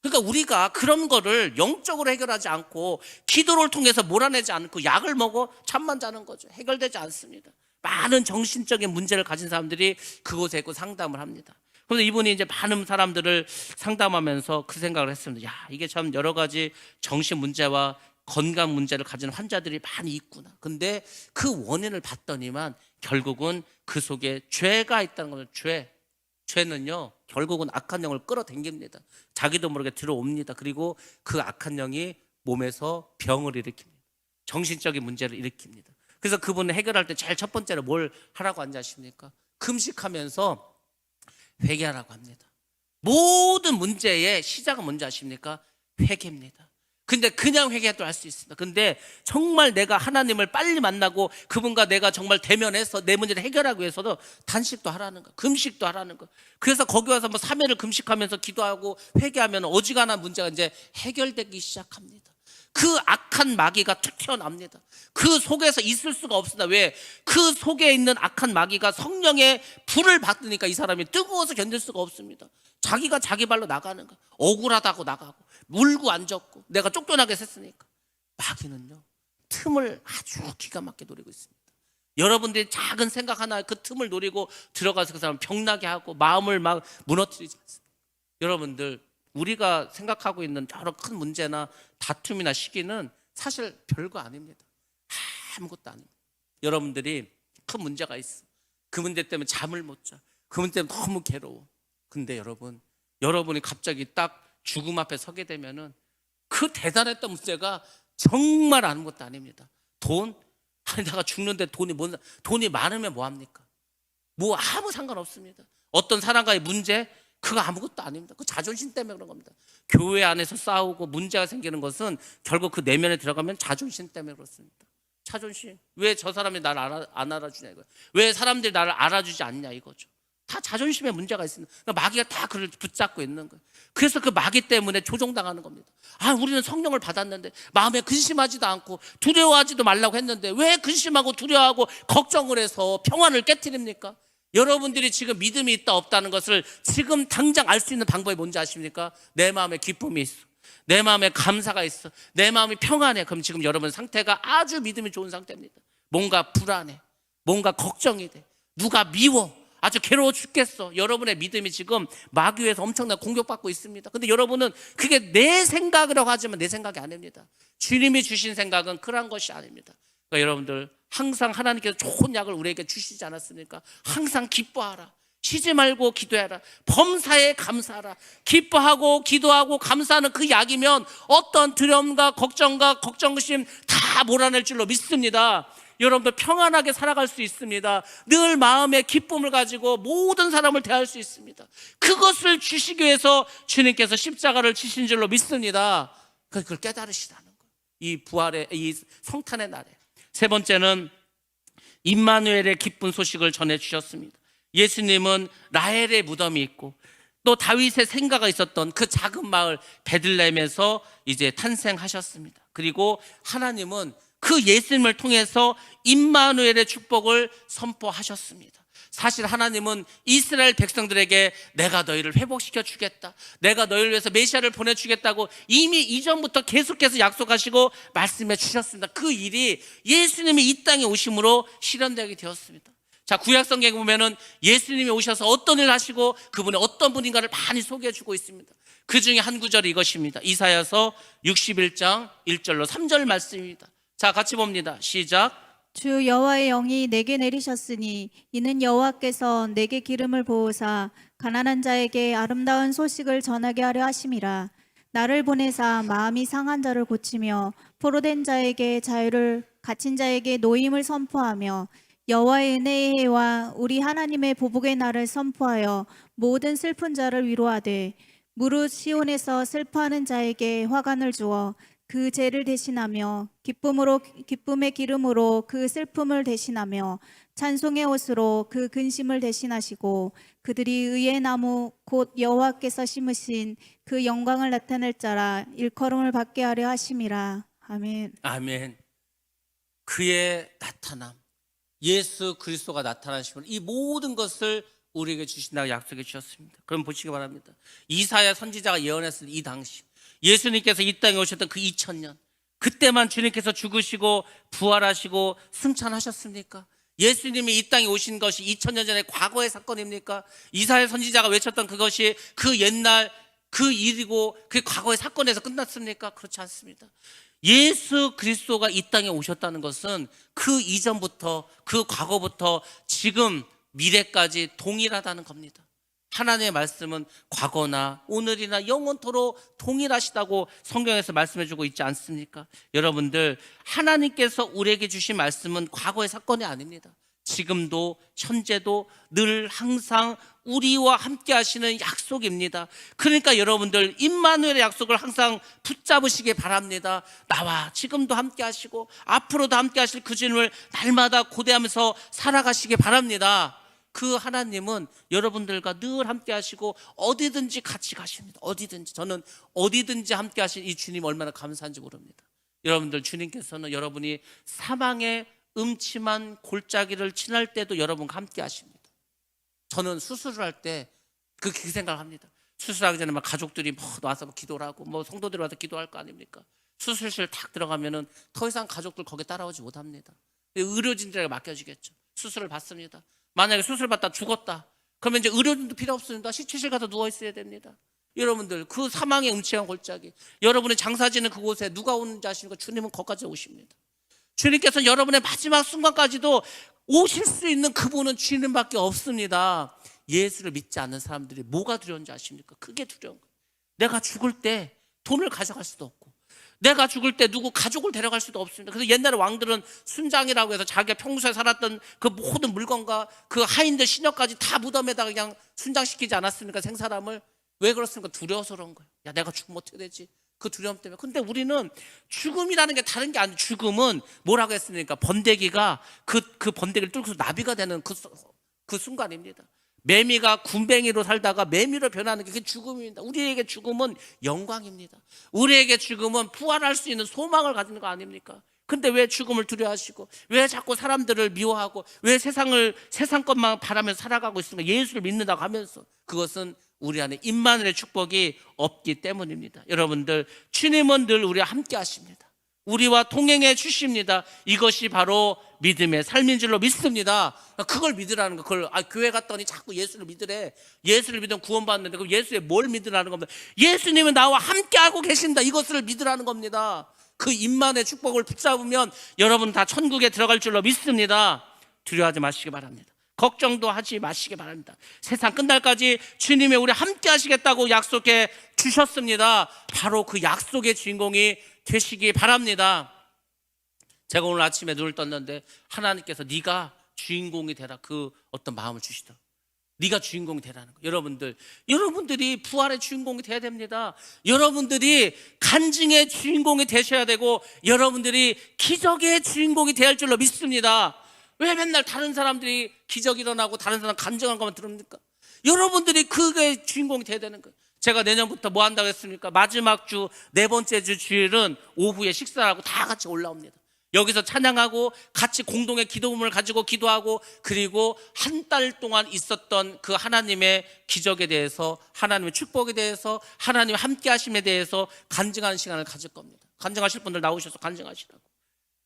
Speaker 1: 그러니까 우리가 그런 거를 영적으로 해결하지 않고 기도를 통해서 몰아내지 않고 약을 먹어 잠만 자는 거죠. 해결되지 않습니다. 많은 정신적인 문제를 가진 사람들이 그곳에 있고 상담을 합니다. 그래서 이분이 이제 많은 사람들을 상담하면서 그 생각을 했습니다. 야, 이게 참 여러 가지 정신 문제와 건강 문제를 가진 환자들이 많이 있구나. 근데 그 원인을 봤더니만 결국은 그 속에 죄가 있다는 거죠. 죄는요 결국은 악한 영을 끌어당깁니다. 자기도 모르게 들어옵니다. 그리고 그 악한 영이 몸에서 병을 일으킵니다. 정신적인 문제를 일으킵니다. 그래서 그분을 해결할 때 제일 첫 번째로 뭘 하라고 하는지 아십니까? 금식하면서 회개하라고 합니다. 모든 문제의 시작은 뭔지 아십니까? 회개입니다. 근데 그냥 회개도 할 수 있습니다. 근데 정말 내가 하나님을 빨리 만나고 그분과 내가 정말 대면해서 내 문제를 해결하기 위해서도 단식도 하라는 거, 금식도 하라는 거. 그래서 거기 와서 뭐 3일을 금식하면서 기도하고 회개하면 어지간한 문제가 이제 해결되기 시작합니다. 그 악한 마귀가 툭 튀어납니다. 그 속에서 있을 수가 없습니다. 왜? 그 속에 있는 악한 마귀가 성령의 불을 받으니까 이 사람이 뜨거워서 견딜 수가 없습니다. 자기가 자기 발로 나가는 거, 억울하다고 나가고 물고 앉았고 내가 쫓겨나게 했으니까. 마귀는요 틈을 아주 기가 막히게 노리고 있습니다. 여러분들이 작은 생각 하나 그 틈을 노리고 들어가서 그 사람 병나게 하고 마음을 막 무너뜨리지 않습니다. 여러분들 우리가 생각하고 있는 여러 큰 문제나 다툼이나 시기는 사실 별거 아닙니다. 아무것도 아닙니다. 여러분들이 큰 문제가 있어. 그 문제 때문에 잠을 못 자. 그 문제 때문에 너무 괴로워. 근데 여러분이 갑자기 딱 죽음 앞에 서게 되면은 그 대단했던 문제가 정말 아무것도 아닙니다. 돈? 아니 내가 죽는데 돈이 많으면 뭐합니까? 뭐 아무 상관없습니다. 어떤 사람과의 문제? 그거 아무것도 아닙니다. 그 자존심 때문에 그런 겁니다. 교회 안에서 싸우고 문제가 생기는 것은 결국 그 내면에 들어가면 자존심 때문에 그렇습니다. 자존심. 왜 저 사람이 나를 안 알아주냐 이거예요. 왜 사람들이 나를 알아주지 않냐 이거죠. 다 자존심에 문제가 있습니다. 그러니까 마귀가 다 그를 붙잡고 있는 거예요. 그래서 그 마귀 때문에 조종당하는 겁니다. 우리는 성령을 받았는데 마음에 근심하지도 않고 두려워하지도 말라고 했는데 왜 근심하고 두려워하고 걱정을 해서 평안을 깨트립니까? 여러분들이 지금 믿음이 있다 없다는 것을 지금 당장 알 수 있는 방법이 뭔지 아십니까? 내 마음에 기쁨이 있어, 내 마음에 감사가 있어, 내 마음이 평안해. 그럼 지금 여러분 상태가 아주 믿음이 좋은 상태입니다. 뭔가 불안해, 뭔가 걱정이 돼, 누가 미워, 아주 괴로워 죽겠어. 여러분의 믿음이 지금 마귀에서 엄청나게 공격받고 있습니다. 근데 여러분은 그게 내 생각이라고 하지만 내 생각이 아닙니다. 주님이 주신 생각은 그런 것이 아닙니다. 그러니까 여러분들 항상 하나님께서 좋은 약을 우리에게 주시지 않았습니까? 항상 기뻐하라, 쉬지 말고 기도해라, 범사에 감사하라. 기뻐하고 기도하고 감사하는 그 약이면 어떤 두려움과 걱정과 걱정심 다 몰아낼 줄로 믿습니다. 여러분들 평안하게 살아갈 수 있습니다. 늘 마음의 기쁨을 가지고 모든 사람을 대할 수 있습니다. 그것을 주시기 위해서 주님께서 십자가를 지신 줄로 믿습니다. 그걸 깨달으시라는 거예요. 이 부활의, 이 성탄의 날에. 세 번째는 임마누엘의 기쁜 소식을 전해주셨습니다. 예수님은 라헬의 무덤이 있고 또 다윗의 생가가 있었던 그 작은 마을 베들레헴에서 이제 탄생하셨습니다. 그리고 하나님은 그 예수님을 통해서 임마누엘의 축복을 선포하셨습니다. 사실 하나님은 이스라엘 백성들에게 내가 너희를 회복시켜 주겠다, 내가 너희를 위해서 메시아를 보내주겠다고 이미 이전부터 계속해서 약속하시고 말씀해 주셨습니다. 그 일이 예수님이 이 땅에 오심으로 실현되게 되었습니다. 자, 구약성경에 보면은 예수님이 오셔서 어떤 일을 하시고 그분이 어떤 분인가를 많이 소개해 주고 있습니다. 그 중에 한 구절이 이것입니다. 이사야서 61장 1절로 3절 말씀입니다. 자, 같이 봅니다. 시작.
Speaker 2: 주 여호와의 영이 내게 내리셨으니 이는 여호와께서 내게 기름을 부으사 가난한 자에게 아름다운 소식을 전하게 하려 하심이라. 나를 보내사 마음이 상한 자를 고치며 포로된 자에게 자유를, 갇힌 자에게 노임을 선포하며 여호와의 은혜의 해와 우리 하나님의 보복의 날을 선포하여 모든 슬픈 자를 위로하되 무릇 시온에서 슬퍼하는 자에게 화관을 주어 그 죄를 대신하며 기쁨의 기름으로 그 슬픔을 대신하며 찬송의 옷으로 그 근심을 대신하시고 그들이 의의 나무 곧 여호와께서 심으신 그 영광을 나타낼 자라 일컬음을 받게 하려 하심이라. 아멘.
Speaker 1: 아멘. 그의 나타남, 예수 그리스도가 나타나시면 이 모든 것을 우리에게 주신다고 약속해 주셨습니다. 그럼 보시기 바랍니다. 이사야 선지자가 예언했을 이 당시 예수님께서 이 땅에 오셨던 그 2000년, 그때만 주님께서 죽으시고 부활하시고 승천하셨습니까? 예수님이 이 땅에 오신 것이 2000년 전의 과거의 사건입니까? 이사야 선지자가 외쳤던 그것이 그 옛날 그 일이고 그 과거의 사건에서 끝났습니까? 그렇지 않습니다. 예수 그리스도가 이 땅에 오셨다는 것은 그 이전부터, 그 과거부터 지금 미래까지 동일하다는 겁니다. 하나님의 말씀은 과거나 오늘이나 영원토록 동일하시다고 성경에서 말씀해주고 있지 않습니까? 여러분들, 하나님께서 우리에게 주신 말씀은 과거의 사건이 아닙니다. 지금도 현재도 늘 항상 우리와 함께 하시는 약속입니다. 그러니까 여러분들 임마누엘의 약속을 항상 붙잡으시기 바랍니다. 나와 지금도 함께 하시고 앞으로도 함께 하실 그 주님을 날마다 고대하면서 살아가시기 바랍니다. 그 하나님은 여러분들과 늘 함께 하시고 어디든지 같이 가십니다. 어디든지. 저는 어디든지 함께 하신 이 주님 얼마나 감사한지 모릅니다. 여러분들, 주님께서는 여러분이 사망의 음침한 골짜기를 지날 때도 여러분과 함께 하십니다. 저는 수술을 할 때 그 생각을 합니다. 수술하기 전에 막 가족들이 와서 기도를 하고 성도들이 와서 기도할 거 아닙니까? 수술실 탁 들어가면은 더 이상 가족들 거기에 따라오지 못합니다. 의료진들에게 맡겨지겠죠. 수술을 받습니다. 만약에 수술 받다 죽었다, 그러면 이제 의료진도 필요 없습니다. 시체실 가서 누워 있어야 됩니다. 여러분들, 그 사망의 음침한 골짜기, 여러분의 장사지는 그곳에 누가 오는지 아십니까? 주님은 거기까지 오십니다. 주님께서 여러분의 마지막 순간까지도 오실 수 있는 그분은 주님밖에 없습니다. 예수를 믿지 않는 사람들이 뭐가 두려운지 아십니까? 그게 두려운 거예요. 내가 죽을 때 돈을 가져갈 수도 없고, 내가 죽을 때 누구 가족을 데려갈 수도 없습니다. 그래서 옛날에 왕들은 순장이라고 해서 자기가 평소에 살았던 그 모든 물건과 그 하인들 신녀까지 다 무덤에다가 그냥 순장시키지 않았습니까? 생사람을. 왜 그렇습니까? 두려워서 그런 거예요. 야, 내가 죽으면 어떻게 되지? 그 두려움 때문에. 근데 우리는 죽음이라는 게 다른 게 아니에요. 죽음은 뭐라고 했습니까? 번데기가 그 번데기를 뚫고서 나비가 되는 그 순간입니다. 매미가 군뱅이로 살다가 매미로 변하는 게 그게 죽음입니다. 우리에게 죽음은 영광입니다. 우리에게 죽음은 부활할 수 있는 소망을 가지는 거 아닙니까? 근데 왜 죽음을 두려워하시고 왜 자꾸 사람들을 미워하고 왜 세상 것만 바라면서 살아가고 있습니까? 예수를 믿는다고 하면서. 그것은 우리 안에 임마누엘의 축복이 없기 때문입니다. 여러분들, 주님은 늘 우리와 함께 하십니다. 우리와 동행해 주십니다. 이것이 바로 믿음의 삶인 줄로 믿습니다. 그걸 믿으라는 거. 그걸 교회 갔더니 자꾸 예수를 믿으래. 예수를 믿으면 구원받는데 그럼 예수에 뭘 믿으라는 겁니다. 예수님은 나와 함께하고 계신다. 이것을 믿으라는 겁니다. 그 임만의 축복을 붙잡으면 여러분 다 천국에 들어갈 줄로 믿습니다. 두려워하지 마시기 바랍니다. 걱정도 하지 마시기 바랍니다. 세상 끝날까지 주님이 우리 함께 하시겠다고 약속해 주셨습니다. 바로 그 약속의 주인공이 되시기 바랍니다. 제가 오늘 아침에 눈을 떴는데 하나님께서 네가 주인공이 되라, 그 어떤 마음을 주시더라고요. 네가 주인공이 되라는 거예요. 여러분들이 부활의 주인공이 돼야 됩니다. 여러분들이 간증의 주인공이 되셔야 되고 여러분들이 기적의 주인공이 되어야 할 줄로 믿습니다. 왜 맨날 다른 사람들이 기적이 일어나고 다른 사람 간증한 것만 들읍니까? 여러분들이 그게 주인공이 돼야 되는 거예요. 제가 내년부터 뭐 한다고 했습니까? 마지막 주, 네 번째 주 주일은 오후에 식사를 하고 다 같이 올라옵니다. 여기서 찬양하고 같이 공동의 기도문을 가지고 기도하고, 그리고 한 달 동안 있었던 그 하나님의 기적에 대해서, 하나님의 축복에 대해서, 하나님의 함께 하심에 대해서 간증하는 시간을 가질 겁니다. 간증하실 분들 나오셔서 간증하시라고.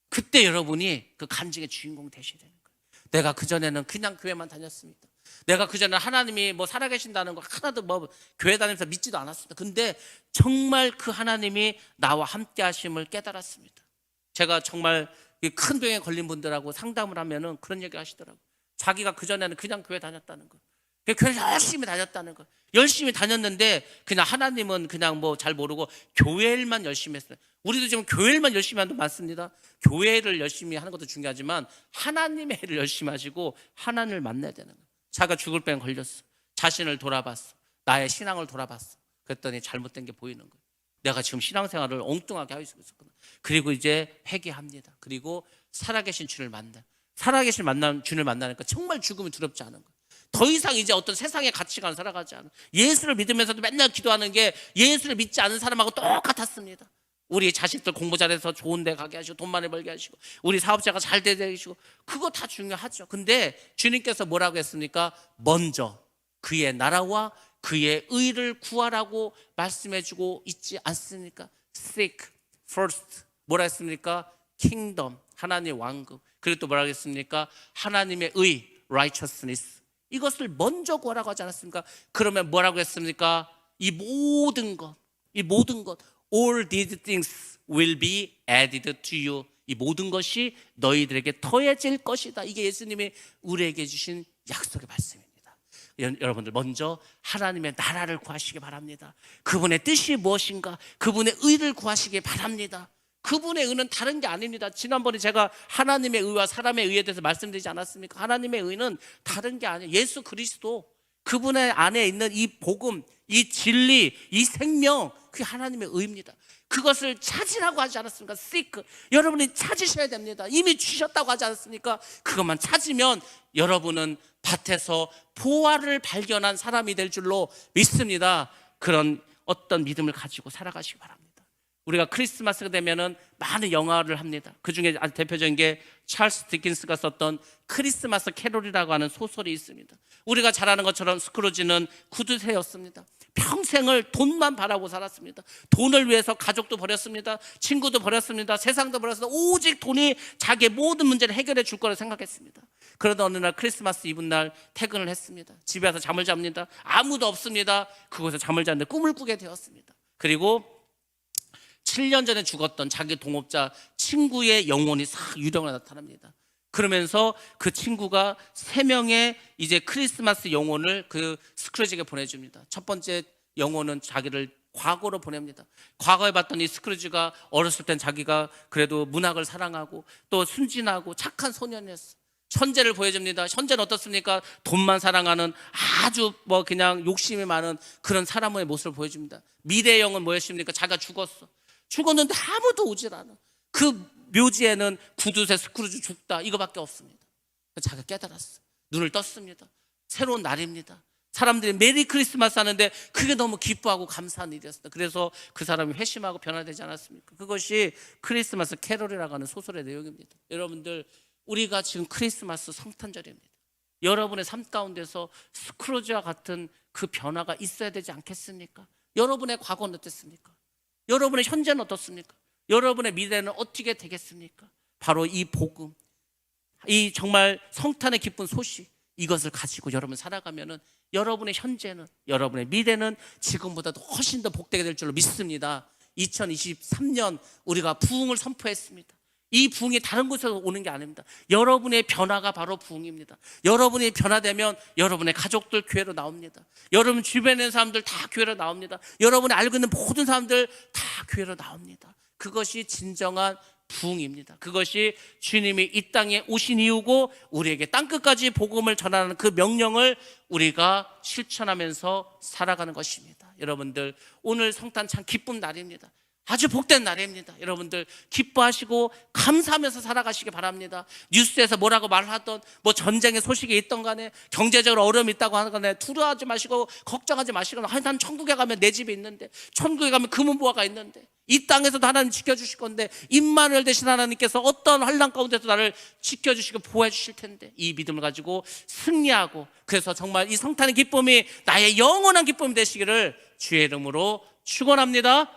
Speaker 1: 그때 여러분이 그 간증의 주인공 되셔야 되는 거예요. 내가 그전에는 그냥 교회만 다녔습니다. 내가 그전에 하나님이 뭐 살아계신다는 거 하나도 뭐 교회 다니면서 믿지도 않았습니다. 근데 정말 그 하나님이 나와 함께 하심을 깨달았습니다. 제가 정말 큰 병에 걸린 분들하고 상담을 하면은 그런 얘기 하시더라고요. 자기가 그전에는 그냥 교회 다녔다는 거. 교회 열심히 다녔다는 거. 열심히 다녔는데 그냥 하나님은 그냥 뭐 잘 모르고 교회 일만 열심히 했어요. 우리도 지금 교회 일만 열심히 하는 분 많습니다. 교회를 열심히 하는 것도 중요하지만 하나님의 일을 열심히 하시고 하나님을 만나야 되는 거예요. 자기가 죽을 병에 걸렸어. 자신을 돌아봤어. 나의 신앙을 돌아봤어. 그랬더니 잘못된 게 보이는 거예요. 내가 지금 신앙생활을 엉뚱하게 하고 있었구나. 그리고 이제 회개합니다. 그리고 살아계신 주를 만나. 살아계신 주를 만나니까 정말 죽음이 두렵지 않은 거예요. 더 이상 이제 어떤 세상의 가치관을 살아가지 않아요. 예수를 믿으면서도 맨날 기도하는 게 예수를 믿지 않은 사람하고 똑같았습니다. 우리 자식들 공부 잘해서 좋은 데 가게 하시고 돈 많이 벌게 하시고 우리 사업자가 잘 되게 하시고, 그거 다 중요하죠. 근데 주님께서 뭐라고 했습니까? 먼저 그의 나라와 그의 의를 구하라고 말씀해주고 있지 않습니까? Seek first. 뭐라 했습니까? Kingdom, 하나님의 왕국. 그리고 또 뭐라고 했습니까? 하나님의 의, righteousness. 이것을 먼저 구하라고 하지 않았습니까? 그러면 뭐라고 했습니까? 이 모든 것 all these things will be added to you. 이 모든 것이 너희들에게 더해질 것이다. 이게 예수님이 우리에게 주신 약속의 말씀입니다. 여러분들, 먼저 하나님의 나라를 구하시기 바랍니다. 그분의 뜻이 무엇인가, 그분의 의를 구하시기 바랍니다. 그분의 의는 다른 게 아닙니다. 지난번에 제가 하나님의 의와 사람의 의에 대해서 말씀드리지 않았습니까? 하나님의 의는 다른 게 아니에요. 예수 그리스도, 그분의 안에 있는 이 복음, 이 진리, 이 생명, 그게 하나님의 의입니다. 그것을 찾으라고 하지 않았습니까? Seek. 여러분이 찾으셔야 됩니다. 이미 주셨다고 하지 않았습니까? 그것만 찾으면 여러분은 밭에서 보화를 발견한 사람이 될 줄로 믿습니다. 그런 어떤 믿음을 가지고 살아가시기 바랍니다. 우리가 크리스마스가 되면은 많은 영화를 합니다. 그 중에 아주 대표적인 게 찰스 디킨스가 썼던 크리스마스 캐롤이라고 하는 소설이 있습니다. 우리가 잘 아는 것처럼 스크루지는 구두쇠였습니다. 평생을 돈만 바라고 살았습니다. 돈을 위해서 가족도 버렸습니다. 친구도 버렸습니다. 세상도 버렸습니다. 오직 돈이 자기의 모든 문제를 해결해 줄 거라고 생각했습니다. 그러다 어느 날 크리스마스 이브날 퇴근을 했습니다. 집에 와서 잠을 잡니다. 아무도 없습니다. 그곳에서 잠을 자는데 꿈을 꾸게 되었습니다. 그리고 7년 전에 죽었던 자기 동업자 친구의 영혼이 싹 유령으로 나타납니다. 그러면서 그 친구가 3명의 이제 크리스마스 영혼을 그 스크루지에게 보내줍니다. 첫 번째 영혼은 자기를 과거로 보냅니다. 과거에 봤던 이 스크루지가 어렸을 땐 자기가 그래도 문학을 사랑하고 또 순진하고 착한 소년이었어. 현재를 보여줍니다. 현재는 어떻습니까? 돈만 사랑하는 아주 뭐 그냥 욕심이 많은 그런 사람의 모습을 보여줍니다. 미래의 영은 뭐였습니까? 자기가 죽었는데 아무도 오질 않아. 그 묘지에는 구두쇠 스크루지 죽다 이거밖에 없습니다. 자기가 깨달았어. 눈을 떴습니다. 새로운 날입니다. 사람들이 메리 크리스마스 하는데 그게 너무 기뻐하고 감사한 일이었습니다. 그래서 그 사람이 회심하고 변화되지 않았습니까? 그것이 크리스마스 캐롤이라고 하는 소설의 내용입니다. 여러분들, 우리가 지금 크리스마스 성탄절입니다. 여러분의 삶 가운데서 스크루지와 같은 그 변화가 있어야 되지 않겠습니까? 여러분의 과거는 어땠습니까? 여러분의 현재는 어떻습니까? 여러분의 미래는 어떻게 되겠습니까? 바로 이 복음, 이 정말 성탄의 기쁜 소식, 이것을 가지고 여러분 살아가면은 여러분의 현재는, 여러분의 미래는 지금보다도 훨씬 더 복되게 될 줄로 믿습니다. 2023년 우리가 부흥을 선포했습니다. 이 부흥이 다른 곳에서 오는 게 아닙니다. 여러분의 변화가 바로 부흥입니다. 여러분이 변화되면 여러분의 가족들 교회로 나옵니다. 여러분 주변에 있는 사람들 다 교회로 나옵니다. 여러분이 알고 있는 모든 사람들 다 교회로 나옵니다. 그것이 진정한 부흥입니다. 그것이 주님이 이 땅에 오신 이유고, 우리에게 땅끝까지 복음을 전하는 그 명령을 우리가 실천하면서 살아가는 것입니다. 여러분들, 오늘 성탄 참 기쁜 날입니다. 아주 복된 날입니다. 여러분들 기뻐하시고 감사하면서 살아가시기 바랍니다. 뉴스에서 뭐라고 말하던, 뭐 전쟁의 소식이 있던 간에, 경제적으로 어려움이 있다고 하는 간에 두려워하지 마시고 걱정하지 마시고, 난 천국에 가면 내 집이 있는데, 천국에 가면 금은보화가 있는데, 이 땅에서도 하나님 지켜주실 건데, 임마누엘 되신 하나님께서 어떤 환난 가운데서 나를 지켜주시고 보호해 주실 텐데, 이 믿음을 가지고 승리하고, 그래서 정말 이 성탄의 기쁨이 나의 영원한 기쁨이 되시기를 주의 이름으로 축원합니다.